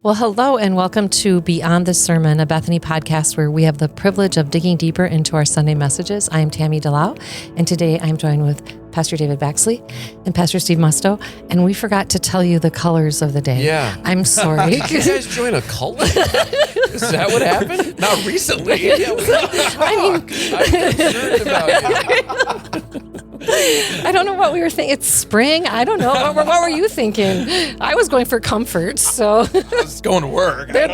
Well, hello and welcome to Beyond the Sermon, a Bethany podcast where we have the privilege of digging deeper into our Sunday messages. I am Tammy DeLau, and today I'm joined with Pastor David Baxley and Pastor Steve Musto, and we forgot to tell you the colors of the day. Yeah. I'm sorry. Did you guys join a cult? Is that what happened? Not recently. Yeah, I'm concerned about you. I don't know what we were thinking. It's spring. I don't know. What were you thinking? I was going for comfort, so. I was going to work. There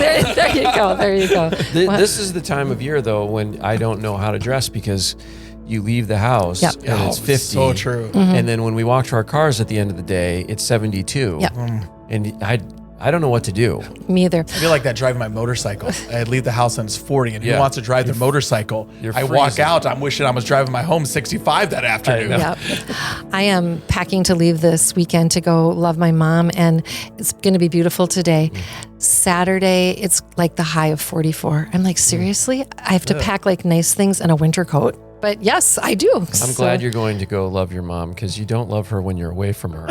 you go. There you go. This is the time of year, though, when I don't know how to dress because you leave the house Yep. and it's 50. So true. And then when we walk to our cars at the end of the day, it's 72. Yep. And I don't know what to do. Me either. I feel like that driving my motorcycle. I leave the house and it's 40, and Yeah. who wants to drive their motorcycle? You're I walk freezing. out, I'm wishing I was driving my home 65 that afternoon. Yep. I am packing to leave this weekend to go love my mom, and it's going to be beautiful today. Saturday, it's like the high of 44. I'm like, seriously? I have to pack like nice things and a winter coat? But yes, I do. I'm glad you're going to go love your mom because you don't love her when you're away from her.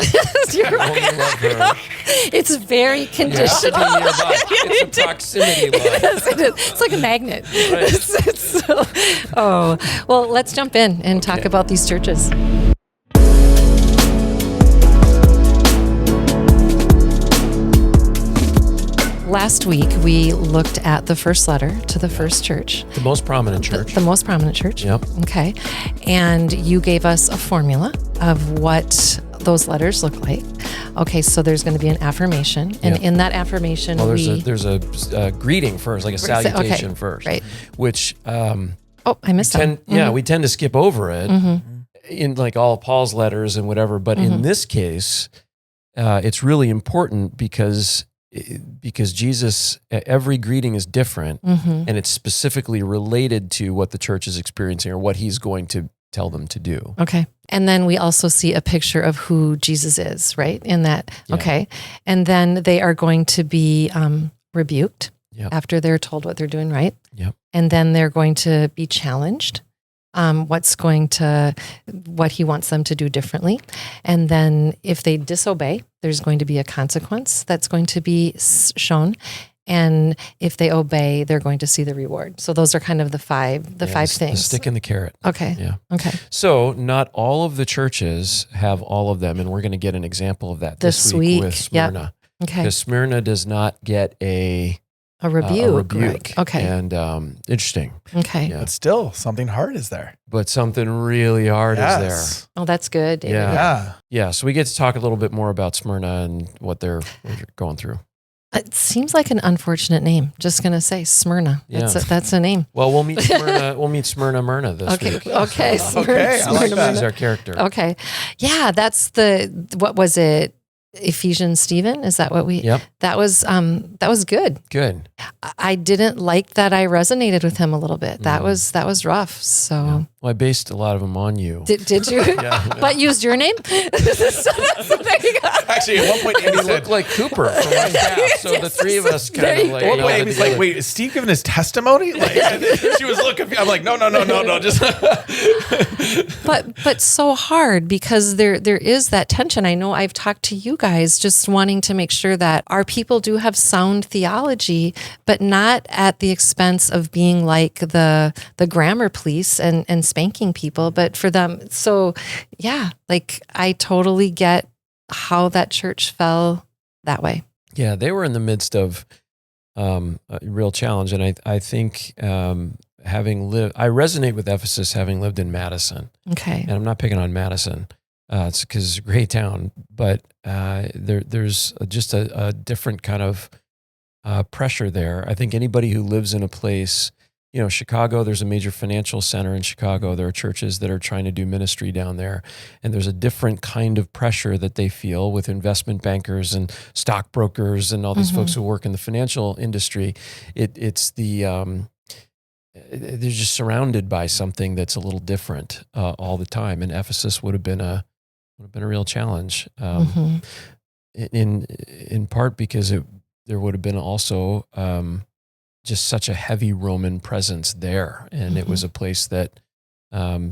You're You right. only love her. It's very You have to conditional. be nearby. It's a proximity love. Yes, it is. It's like a magnet. Well, let's jump in and talk about these churches. Last week, we looked at the first letter to the first church, The most prominent church. the most prominent church. Yep. Okay. And you gave us a formula of what those letters look like. Okay, so there's going to be an affirmation. And Yep. in that affirmation, Well, there's a greeting first, like a salutation okay, first, right. which oh, I missed that. we tend to skip over it in like all Paul's letters and whatever. But in this case, it's really important because Jesus, every greeting is different, and it's specifically related to what the church is experiencing or what he's going to tell them to do. Okay. And then we also see a picture of who Jesus is, right? In that, Yeah. okay. And then they are going to be rebuked Yep. after they're told what they're doing right. Yep. And then they're going to be challenged. What he wants them to do differently. And then if they disobey, there's going to be a consequence that's going to be shown. And if they obey, they're going to see the reward. So those are kind of the five The things. stick and the carrot. Okay. Yeah. Okay. So not all of the churches have all of them, and we're going to get an example of that This this week with week. Yep. Smyrna. Okay. Because Smyrna does not get a rebuke. rebuke. Right. Okay. And interesting. Okay. Yeah. But still, something hard is there. But something really hard is there. Oh, that's good, David. Yeah. Yeah. Yeah, so we get to talk a little bit more about Smyrna and what they're going through. It seems like an unfortunate name. Just going to say Smyrna. Yeah. That's a name. Well, we'll meet Smyrna. We'll meet Smyrna Myrna this Okay. week. Okay. Smyrna, Okay, I like Smyrna, that. She's Myrna. our character. Okay. Yeah, that's what was it? Ephesians Stephen? Is that what we? Yep. That was good. Good. I didn't like that. I resonated with him a little bit. That was rough. So Well, I based a lot of them on you. did you? Yeah. But used your name? So there you go. Actually, at one point, And Amy he said, looked like Cooper from our staff. So the three of us There kind you of like. go. at one point, melded Amy's like, together. wait, is Steve giving his testimony? Like, she was looking. I'm like, no, just. But so hard because there is that tension. I know I've talked to you guys just wanting to make sure that our people do have sound theology, but not at the expense of being like the grammar police and spanking people, but for them. So yeah, like I totally get how that church fell that way. Yeah, they were in the midst of a real challenge. And I think I resonate with Ephesus having lived in Madison. Okay. And I'm not picking on Madison. It's because it's a great town, but there's just a different kind of pressure there. I think anybody who lives in a place, Chicago, there's a major financial center in Chicago. There are churches that are trying to do ministry down there. And there's a different kind of pressure that they feel with investment bankers and stockbrokers and all these folks who work in the financial industry. They're just surrounded by something that's a little different all the time. And Ephesus would have been a real challenge, in part because there would have been also just such a heavy Roman presence there, and it was a place that a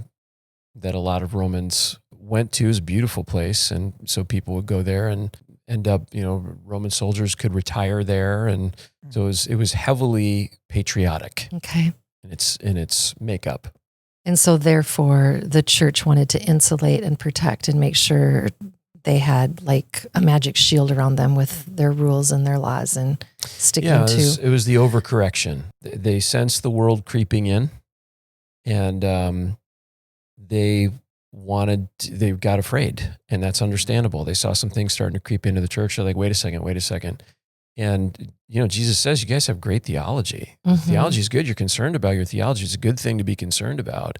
lot of Romans went to. It was a beautiful place, and so people would go there and end up, Roman soldiers could retire there. And so it was heavily patriotic Okay. in its makeup. And so therefore the church wanted to insulate and protect and make sure they had like a magic shield around them with their rules and their laws and sticking to. It was the overcorrection. They sensed the world creeping in, and they got afraid, and that's understandable. They saw some things starting to creep into the church. They're like, wait a second. And, Jesus says, you guys have great theology. Theology is good. You're concerned about your theology. It's a good thing to be concerned about.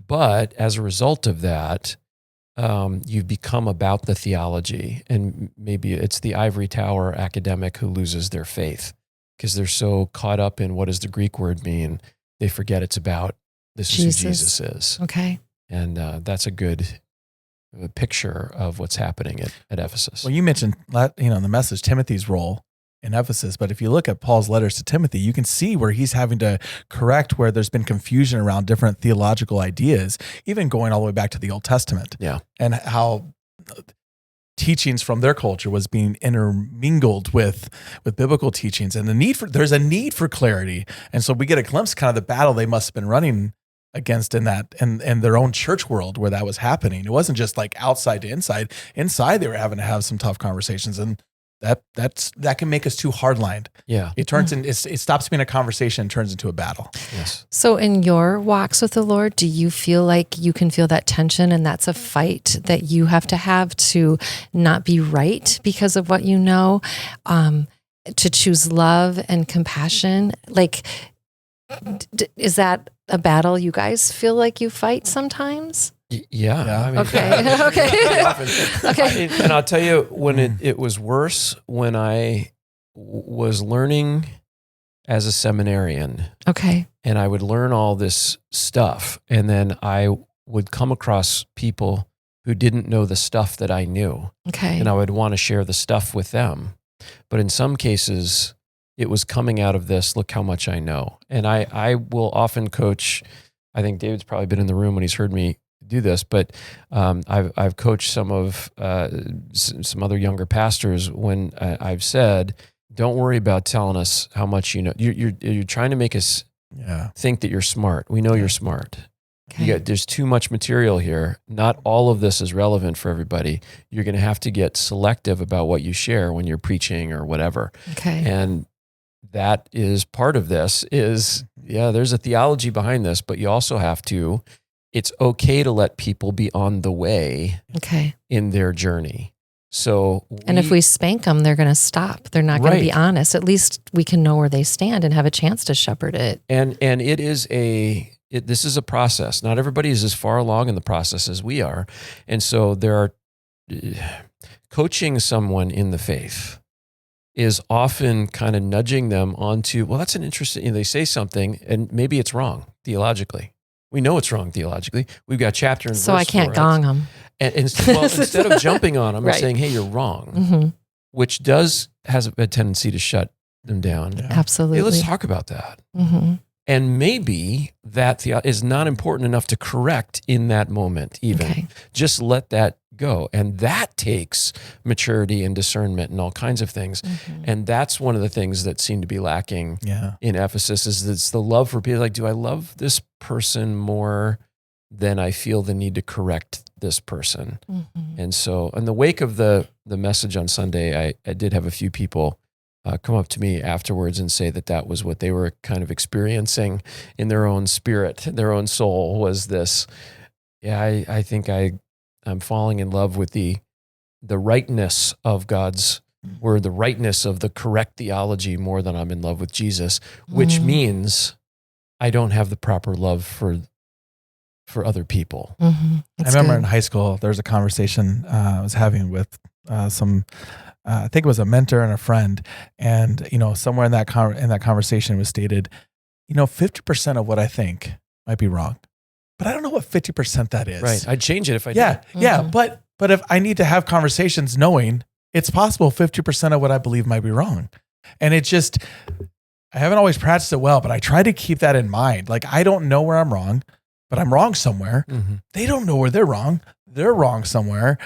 But as a result of that, you've become about the theology. And maybe it's the ivory tower academic who loses their faith because they're so caught up in what does the Greek word mean, they forget it's about this is who Jesus is. Okay. And that's a good picture of what's happening at Ephesus. Well, you mentioned, in the message, Timothy's role in Ephesus, but if you look at Paul's letters to Timothy, you can see where he's having to correct where there's been confusion around different theological ideas, even going all the way back to the Old Testament. Yeah. And how teachings from their culture was being intermingled with biblical teachings, and there's a need for clarity. And so we get a glimpse kind of the battle they must have been running against in their own church world where that was happening. It wasn't just like outside to inside. Inside they were having to have some tough conversations, and that can make us too hardlined. Yeah. It turns it stops being a conversation and turns into a battle. Yes. So in your walks with the Lord, do you feel like you can feel that tension and that's a fight that you have to not be right because of what you know, to choose love and compassion? Like, is that a battle you guys feel like you fight sometimes? Yeah. I mean, Okay. And I'll tell you, when it was worse, when I was learning as a seminarian. Okay. And I would learn all this stuff. And then I would come across people who didn't know the stuff that I knew. Okay. And I would want to share the stuff with them. But in some cases, it was coming out of this, look how much I know. And I will often coach, I think David's probably been in the room when he's heard me do this, but I've coached some other younger pastors when I've said, don't worry about telling us how much you know. You're trying to make us think that you're smart. We know you're smart. Okay. There's too much material here. Not all of this is relevant for everybody. You're going to have to get selective about what you share when you're preaching or whatever. Okay. And that is part of this is, there's a theology behind this, but you also have to, it's okay to let people be on the way in their journey. So, and if we spank them, they're going to stop. They're not going to be honest. At least we can know where they stand and have a chance to shepherd it. And it is this is a process. Not everybody is as far along in the process as we are. And so there are coaching someone in the faith is often kind of nudging them onto, well, that's an interesting, they say something and maybe it's wrong theologically. We know it's wrong theologically. We've got chapter and verse. So I can't gong them. And instead of jumping on them and saying, hey, you're wrong, which has a tendency to shut them down. Yeah. Absolutely. Hey, let's talk about that. And maybe that is not important enough to correct in that moment even. Okay. Just let that go. And that takes maturity and discernment and all kinds of things. And that's one of the things that seem to be lacking in Ephesus is it's the love for people. Like, do I love this person more than I feel the need to correct this person? And so in the wake of the message on Sunday, I did have a few people come up to me afterwards and say that was what they were kind of experiencing in their own spirit, their own soul was this. I think I'm falling in love with the rightness of God's word, the rightness of the correct theology more than I'm in love with Jesus, which means I don't have the proper love for other people. I remember in high school, there was a conversation I was having with some, I think it was a mentor and a friend. And, somewhere in that conversation it was stated, 50% of what I think might be wrong, but I don't know what 50% that is. Right. I'd change it if I did. did. Yeah. But if I need to have conversations knowing it's possible 50% of what I believe might be wrong. And it just, I haven't always practiced it well, but I try to keep that in mind. Like, I don't know where I'm wrong, but I'm wrong somewhere. They don't know where they're wrong. They're wrong somewhere.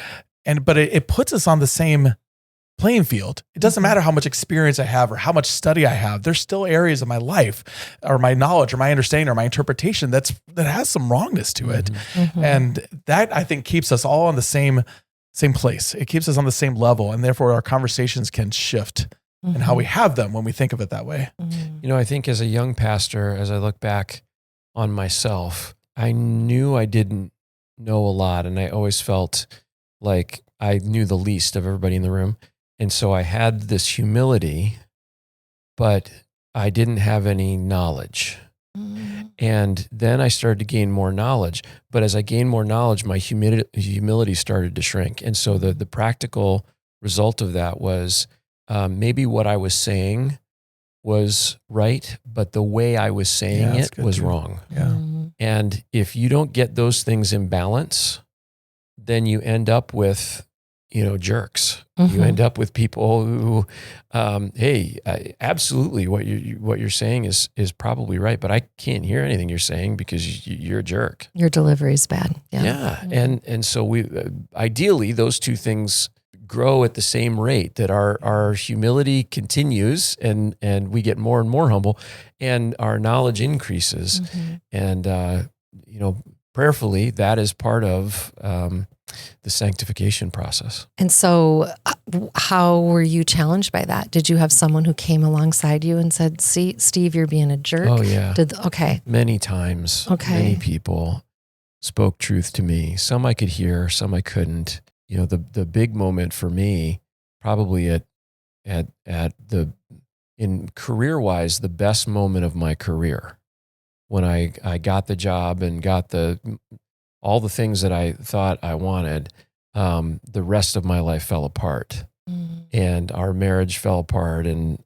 But it puts us on the same playing field. It doesn't matter how much experience I have or how much study I have. There's still areas of my life or my knowledge or my understanding or my interpretation that has some wrongness to it. And that, I think, keeps us all on the same place. It keeps us on the same level, and therefore our conversations can shift in how we have them when we think of it that way. You know, I think as a young pastor, as I look back on myself, I knew I didn't know a lot, and I always felt like I knew the least of everybody in the room. And so I had this humility, but I didn't have any knowledge. And then I started to gain more knowledge. But as I gained more knowledge, my humility started to shrink. And so the practical result of that was maybe what I was saying was right, but the way I was saying it was wrong. And if you don't get those things in balance, then you end up with jerks. You end up with people who, hey, absolutely, what you're saying is probably right, but I can't hear anything you're saying because you're a jerk. Your delivery is bad. Yeah. And so we ideally those two things grow at the same rate, that our humility continues and we get more and more humble, and our knowledge increases. And prayerfully, that is part of the sanctification process. And so how were you challenged by that? Did you have someone who came alongside you and said, "See, Steve, you're being a jerk"? Oh yeah. Okay. Many times. Okay. Many people spoke truth to me. Some I could hear, some I couldn't. The big moment for me, probably in career-wise, the best moment of my career, when I got the job and got all the things that I thought I wanted, the rest of my life fell apart, and our marriage fell apart, and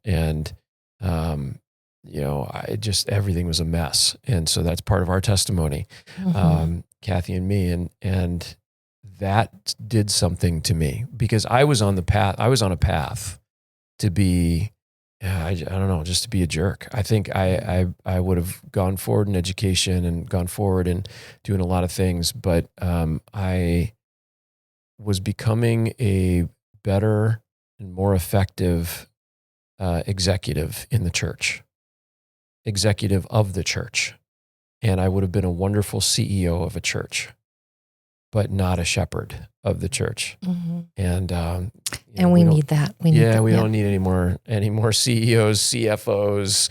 everything was a mess. And so that's part of our testimony, Kathy and me, and that did something to me, because I was on a path to be, I don't know, just to be a jerk. I think I would have gone forward in education and gone forward in doing a lot of things, but I was becoming a better and more effective executive in the church, executive of the church. And I would have been a wonderful CEO of a church, but not a shepherd of the church. And we need that. We don't need any more CEOs, CFOs,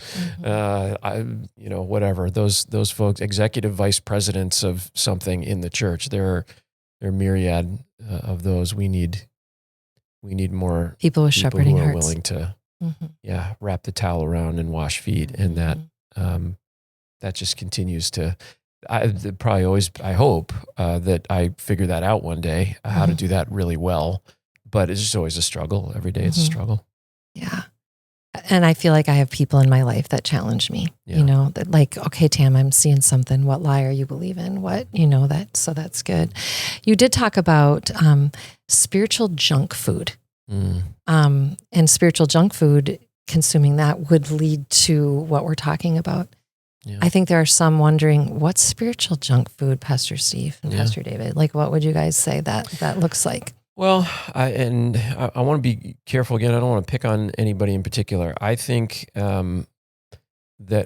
whatever. Those folks, executive vice presidents of something in the church. There are myriad of those. We need more people with shepherding who are hearts, willing to wrap the towel around and wash feet, and that just continues to. I hope that I figure that out one day, how to do that really well. But it's just always a struggle. Every day it's a struggle. Yeah. And I feel like I have people in my life that challenge me, that like, okay, Tam, I'm seeing something. What lie are you believing? What, so that's good. You did talk about spiritual junk food. And spiritual junk food, consuming that would lead to what we're talking about. Yeah. I think there are some wondering, what's spiritual junk food, Pastor Steve and Pastor David? Like, what would you guys say that looks like? Well, I want to be careful again. I don't want to pick on anybody in particular. I think that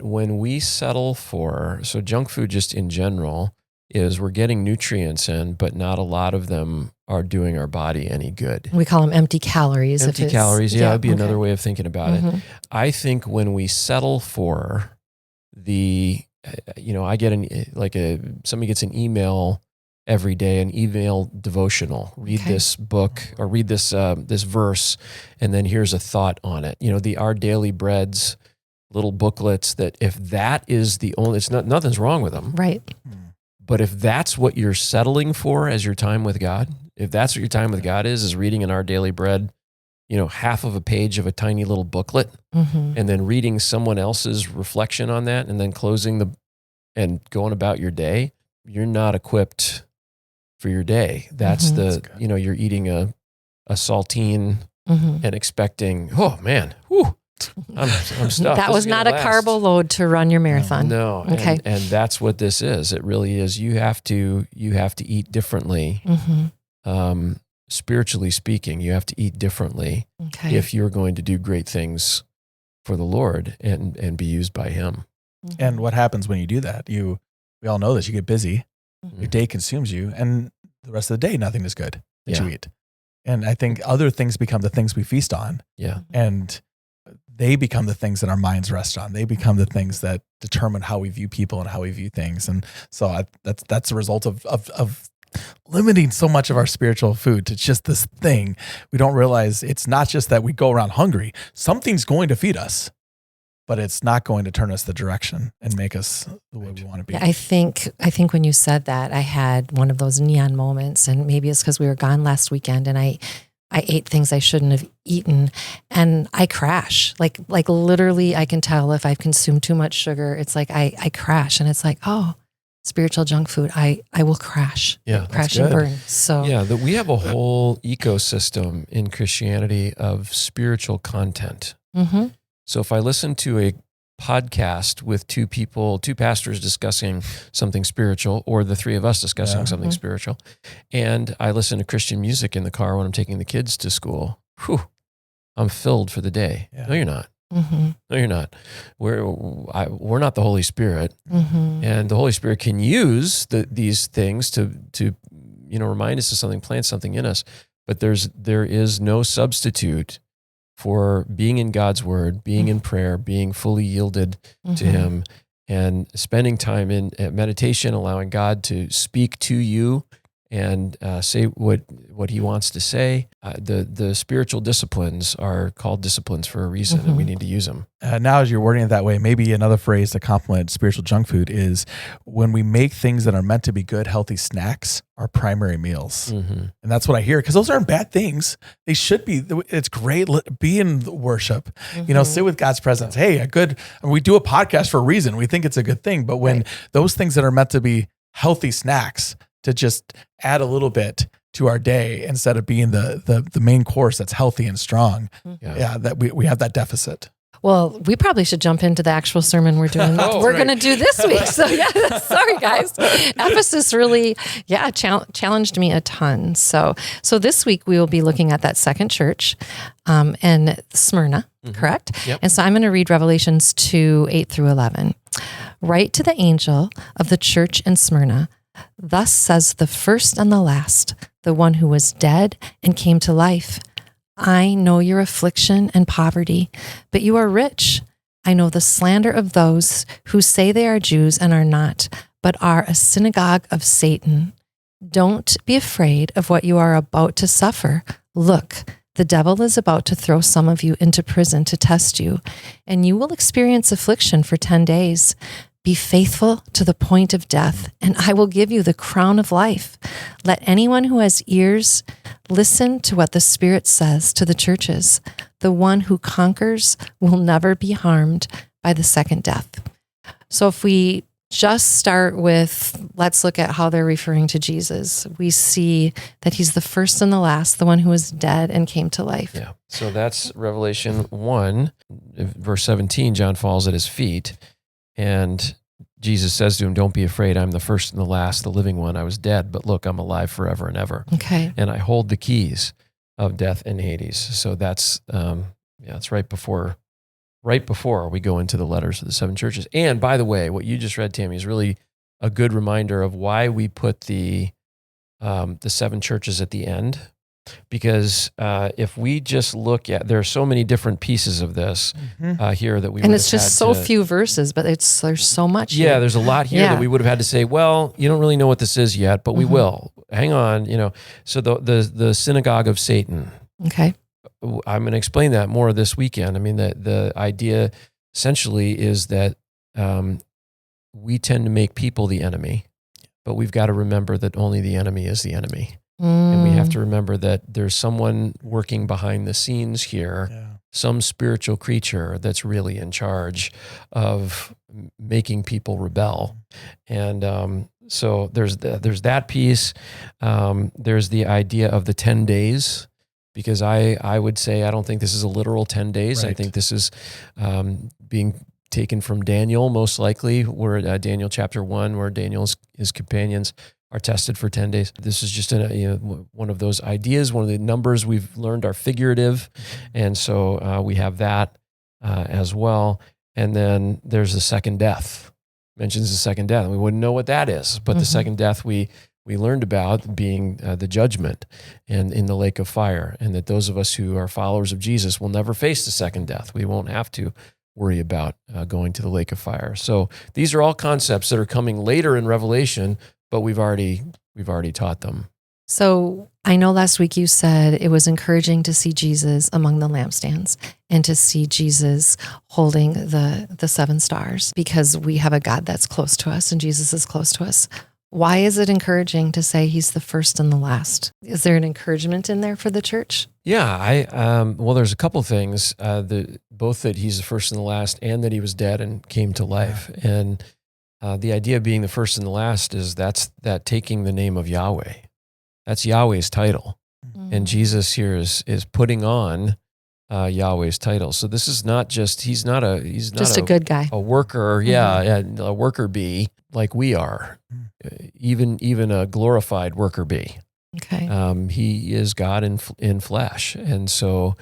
when we settle for, so junk food just in general is we're getting nutrients in, but not a lot of them are doing our body any good. We call them empty calories. Empty calories, that'd be another way of thinking about it. I think when we settle for I get somebody gets an email every day, an email devotional, read this book or read this verse, and then here's a thought on it. The Our Daily Bread's little booklets, that if that is the only, nothing's wrong with them. Right. But if that's what you're settling for as your time with God, if that's what your time with God is reading an Our Daily Bread, half of a page of a tiny little booklet, and then reading someone else's reflection on that, and then closing and going about your day, you're not equipped for your day. That's you're eating a saltine and expecting, oh man, whew, I'm stuffed. That was not a carbo load to run your marathon. No. Okay. And that's what this is. It really is. You have to eat differently. spiritually speaking, you have to eat differently Okay. if you're going to do great things for the Lord and be used by Him. And what happens when you do that? We all know this. You get busy, your day consumes you, and the rest of the day, nothing is good that you eat. And I think other things become the things we feast on. Yeah. And they become the things that our minds rest on. They become the things that determine how we view people and how we view things. And so that's a result of limiting so much of our spiritual food to just this thing. We don't realize it's not just that we go around hungry. Something's going to feed us, but it's not going to turn us the direction and make us the way we want to be. Yeah, I think when you said that, I had one of those neon moments, and maybe it's because we were gone last weekend, and I ate things I shouldn't have eaten, and I crash. Like literally, I can tell if I've consumed too much sugar. It's like I crash, and it's like, oh, spiritual junk food. I will crash. Yeah, crash and burn. So yeah, that we have a whole ecosystem in Christianity of spiritual content. Mm-hmm. So if I listen to a podcast with two pastors discussing something spiritual, or the three of us discussing something spiritual, and I listen to Christian music in the car when I'm taking the kids to school, I'm filled for the day. Yeah. No, you're not. Mm-hmm. No, you're not. We're not the Holy Spirit, and the Holy Spirit can use these things to remind us of something, plant something in us. But there is no substitute for being in God's word, being in prayer, being fully yielded to Him, and spending time in meditation, allowing God to speak to you and say what He wants to say. The spiritual disciplines are called disciplines for a reason, and we need to use them. Now, as you're wording it that way, maybe another phrase to complement spiritual junk food is when we make things that are meant to be good, healthy snacks our primary meals. And that's what I hear, because those aren't bad things. They should be. It's great. Be in worship, sit with God's presence. Hey, we do a podcast for a reason. We think it's a good thing. But when those things that are meant to be healthy snacks to just add a little bit to our day instead of being the main course that's healthy and strong, that we have that deficit. Well, we probably should jump into the actual sermon we're doing. We're going to do this week. So sorry guys. Ephesus really, challenged me a ton. So this week we will be looking at that second church, in Smyrna, correct? Yep. And so I'm going to read Revelations 2:8-11. Write to the angel of the church in Smyrna. Thus says the first and the last, the one who was dead and came to life. I know your affliction and poverty, but you are rich. I know the slander of those who say they are Jews and are not, but are a synagogue of Satan. Don't be afraid of what you are about to suffer. Look, the devil is about to throw some of you into prison to test you, and you will experience affliction for 10 days. Be faithful to the point of death, and I will give you the crown of life. Let anyone who has ears listen to what the Spirit says to the churches. The one who conquers will never be harmed by the second death. So if we just start with, let's look at how they're referring to Jesus. We see that He's the first and the last, the one who was dead and came to life. Yeah. So that's Revelation 1, verse 17. John falls at His feet. And Jesus says to him, don't be afraid. I'm the first and the last, the living one. I was dead, but look, I'm alive forever and ever. Okay. And I hold the keys of death and Hades. So that's, it's right before we go into the letters of the seven churches. And by the way, what you just read, Tammy, is really a good reminder of why we put the seven churches at the end. Because if we just look at, there are so many different pieces of this here that we and it's just so few verses, but there's so much. Yeah, there's a lot here that we would have had to say, well, you don't really know what this is yet, but we will. Hang on, So the synagogue of Satan. Okay. I'm going to explain that more this weekend. I mean, the idea essentially is that we tend to make people the enemy, but we've got to remember that only the enemy is the enemy. And we have to remember that there's someone working behind the scenes here, some spiritual creature that's really in charge of making people rebel. And so there's that piece. There's the idea of the 10 days, because I would say I don't think this is a literal 10 days. Right. I think this is being taken from Daniel, most likely, where Daniel chapter 1, where Daniel's his companions are tested for 10 days. This is just one of those ideas. One of the numbers we've learned are figurative. And so we have that as well. And then there's the second death. Mentions the second death. We wouldn't know what that is, but the second death we learned about being the judgment and in the lake of fire, and that those of us who are followers of Jesus will never face the second death. We won't have to worry about going to the lake of fire. So these are all concepts that are coming later in Revelation, but we've already taught them. So I know last week you said it was encouraging to see Jesus among the lampstands and to see Jesus holding the 7 stars, because we have a God that's close to us and Jesus is close to us. Why is it encouraging to say he's the first and the last? Is there an encouragement in there for the church? Yeah, well, there's a couple things, both that he's the first and the last and that he was dead and came to life. And the idea of being the first and the last is that taking the name of Yahweh. That's Yahweh's title. And Jesus here is putting on Yahweh's title. So this is not just, he's not a good guy. A worker, a worker bee like we are, even a glorified worker bee. Okay. He is God in flesh. And so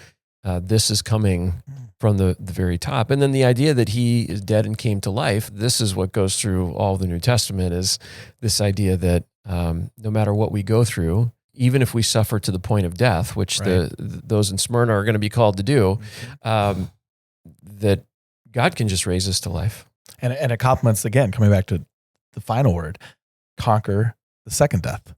this is coming from the very top. And then the idea that he is dead and came to life, this is what goes through all the New Testament, is this idea that no matter what we go through, even if we suffer to the point of death, which those in Smyrna are going to be called to do, that God can just raise us to life. And it complements, again, coming back to the final word, conquer the second death.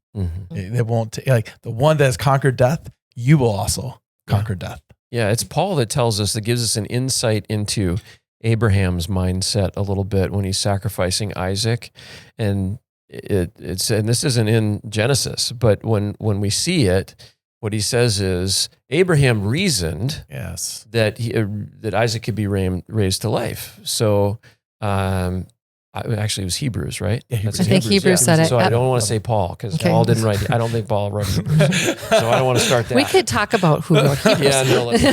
It won't, like the one that has conquered death, you will also conquer death. Yeah, it's Paul that tells us, that gives us an insight into Abraham's mindset a little bit when he's sacrificing Isaac. And it's and this isn't in Genesis, but when we see it, what he says is Abraham reasoned that Isaac could be raised to life. So actually, it was Hebrews, right? Yeah, I think Hebrews said it. So I don't want to say Paul, because Paul didn't write it. I don't think Paul wrote Hebrews. So I don't want to start that. We could talk about who wrote Hebrews. Yeah, no, let's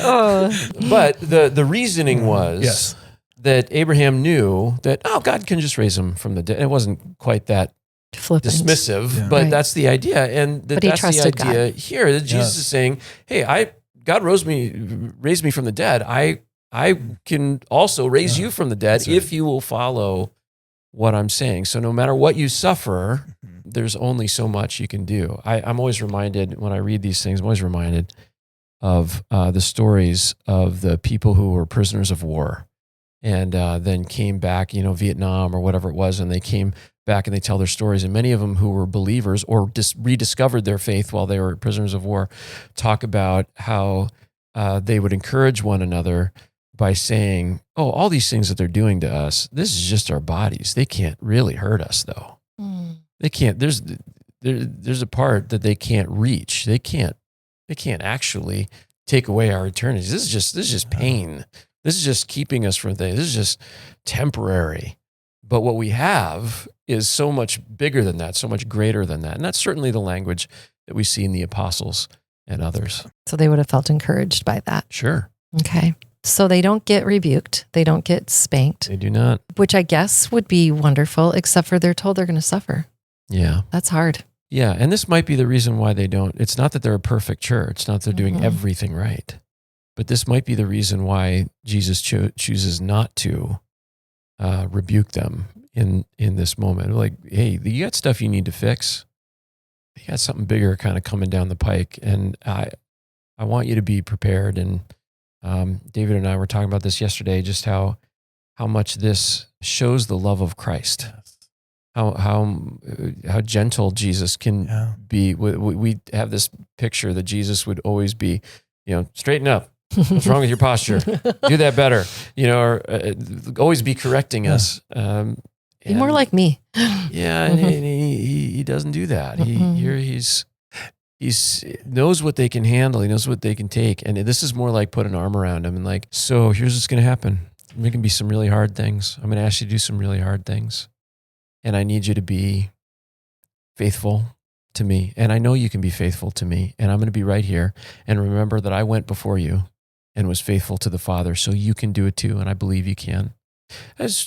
not. But the reasoning was that Abraham knew that, God can just raise him from the dead. It wasn't quite that flippant, dismissive, but that's the idea. And that's the idea here, that Jesus is saying, hey, God raised me from the dead. I can also raise you from the dead if you will follow what I'm saying. So no matter what you suffer, there's only so much you can do. I'm always reminded, when I read these things, I'm always reminded of the stories of the people who were prisoners of war and then came back, Vietnam or whatever it was, and they came back and they tell their stories. And many of them who were believers or rediscovered their faith while they were prisoners of war talk about how they would encourage one another by saying, all these things that they're doing to us, this is just our bodies. They can't really hurt us, though. They can't. There's a part that they can't reach. They can't actually take away our eternities. This is just pain. This is just keeping us from things. This is just temporary. But what we have is so much bigger than that, so much greater than that. And that's certainly the language that we see in the apostles and others. So they would have felt encouraged by that. Sure. Okay. So they don't get rebuked. They don't get spanked. They do not. Which I guess would be wonderful, except for they're told they're going to suffer. Yeah. That's hard. Yeah. And this might be the reason why they don't. It's not that they're a perfect church. It's not that they're doing everything right. But this might be the reason why Jesus chooses not to rebuke them in this moment. Like, hey, you got stuff you need to fix. You got something bigger kind of coming down the pike. And I want you to be prepared. And David and I were talking about this yesterday, just how much this shows the love of Christ. How gentle Jesus can be. We have this picture that Jesus would always be, straighten up. What's wrong with your posture? Do that better. Or always be correcting us. Be more like me. Yeah, and he doesn't do that. He's knows what they can handle. He knows what they can take. And this is more like put an arm around him and like, so here's what's going to happen. There can be some really hard things. I'm going to ask you to do some really hard things. And I need you to be faithful to me. And I know you can be faithful to me. And I'm going to be right here. And remember that I went before you and was faithful to the Father. So you can do it too. And I believe you can. That's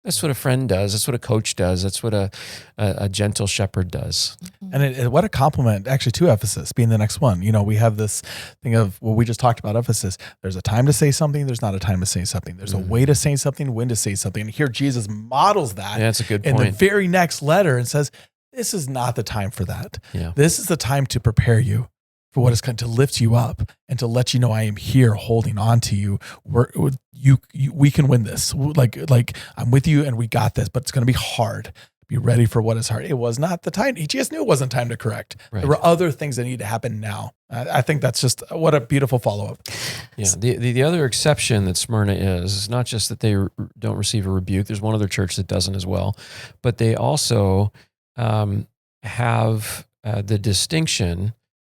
That's what a friend does. That's what a coach does. That's what a gentle shepherd does. And what a compliment actually to Ephesus being the next one. We have this thing of, well, we just talked about Ephesus. There's a time to say something. There's not a time to say something. There's a way to say something, when to say something. And here Jesus models that. Yeah, that's a good in point. the very next letter and says, this is not the time for that. Yeah. This is the time to prepare you for what is going to lift you up and to let you know I am here holding on to you. We can win this. Like I'm with you and we got this, but it's going to be hard. Be ready for what is hard. It was not the time. He just knew it wasn't time to correct. Right. There were other things that need to happen now. I think that's just what a beautiful follow-up. Yeah. The other exception that Smyrna is not just that they don't receive a rebuke. There's one other church that doesn't as well, but they also have the distinction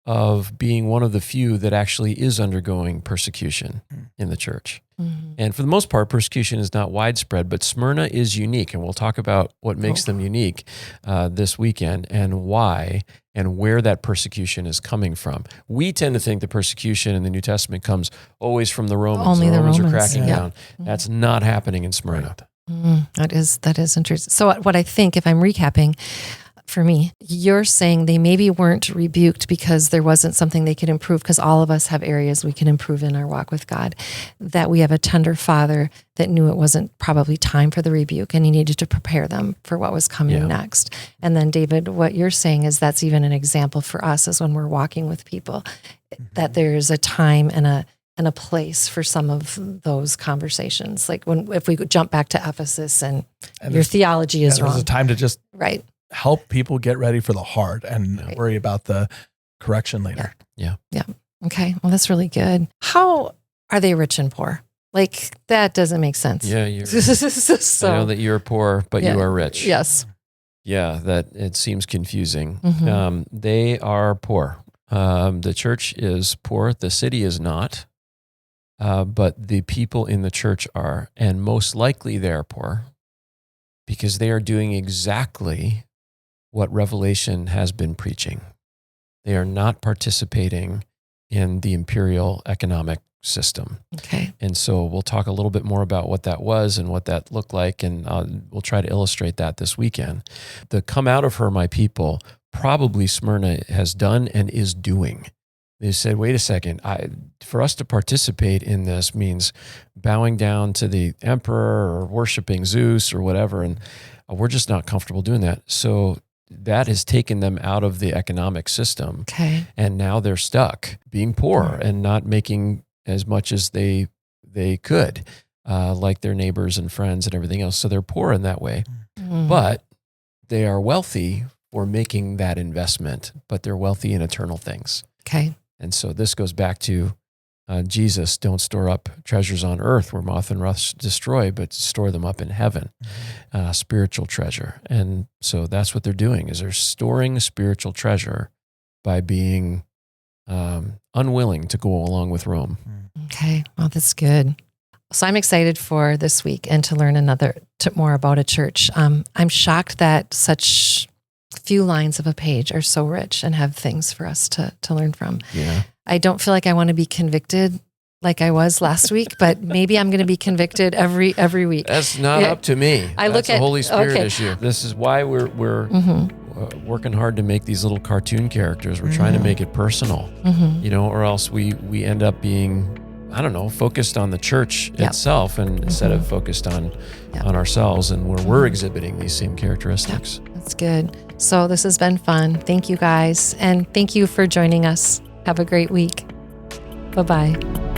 of being one of the few that actually is undergoing persecution in the church. Mm-hmm. And for the most part, persecution is not widespread, but Smyrna is unique. And we'll talk about what makes them unique this weekend and why and where that persecution is coming from. We tend to think the persecution in the New Testament comes always from the Romans. Only the Romans are cracking down. Mm-hmm. That's not happening in Smyrna. That is interesting. So what I think, if I'm recapping, for me, you're saying they maybe weren't rebuked because there wasn't something they could improve, because all of us have areas we can improve in our walk with God, that we have a tender Father that knew it wasn't probably time for the rebuke and he needed to prepare them for what was coming next. And then David, what you're saying is that's even an example for us as when we're walking with people, that there's a time and a place for some of those conversations. Like if we could jump back to Ephesus and your theology is wrong. There's a time to just right. help people get ready for the hard and worry about the correction later. Yeah. Okay. Well, that's really good. How are they rich and poor? Like, that doesn't make sense. Yeah. So, I know that you're poor, but you are rich. Yes. Yeah. That it seems confusing. Mm-hmm. They are poor. The church is poor. The city is not. But the people in the church are, and most likely they are poor because they are doing exactly what Revelation has been preaching. They are not participating in the imperial economic system. Okay. And so we'll talk a little bit more about what that was and what that looked like, and we'll try to illustrate that this weekend. The come out of her, my people, probably Smyrna has done and is doing. They said, wait a second, for us to participate in this means bowing down to the emperor or worshiping Zeus or whatever, and we're just not comfortable doing that. So that has taken them out of the economic system. Okay. And now they're stuck being poor and not making as much as they could, like their neighbors and friends and everything else. So they're poor in that way. Mm. But they are wealthy for making that investment, but they're wealthy in eternal things. Okay. And so this goes back to Jesus, don't store up treasures on earth where moth and rust destroy, but store them up in heaven, spiritual treasure. And so that's what they're doing, is they're storing spiritual treasure by being unwilling to go along with Rome. Okay. Well, that's good. So I'm excited for this week and to learn more about a church. I'm shocked that such few lines of a page are so rich and have things for us to learn from. Yeah. I don't feel like I want to be convicted like I was last week, but maybe I'm going to be convicted every week. That's not up to me. That's a Holy Spirit issue. This is why we're working hard to make these little cartoon characters. We're trying to make it personal, or else we end up being, focused on the church itself and instead of focused on ourselves and where we're exhibiting these same characteristics. Yep. That's good. So this has been fun. Thank you guys. And thank you for joining us. Have a great week. Bye-bye.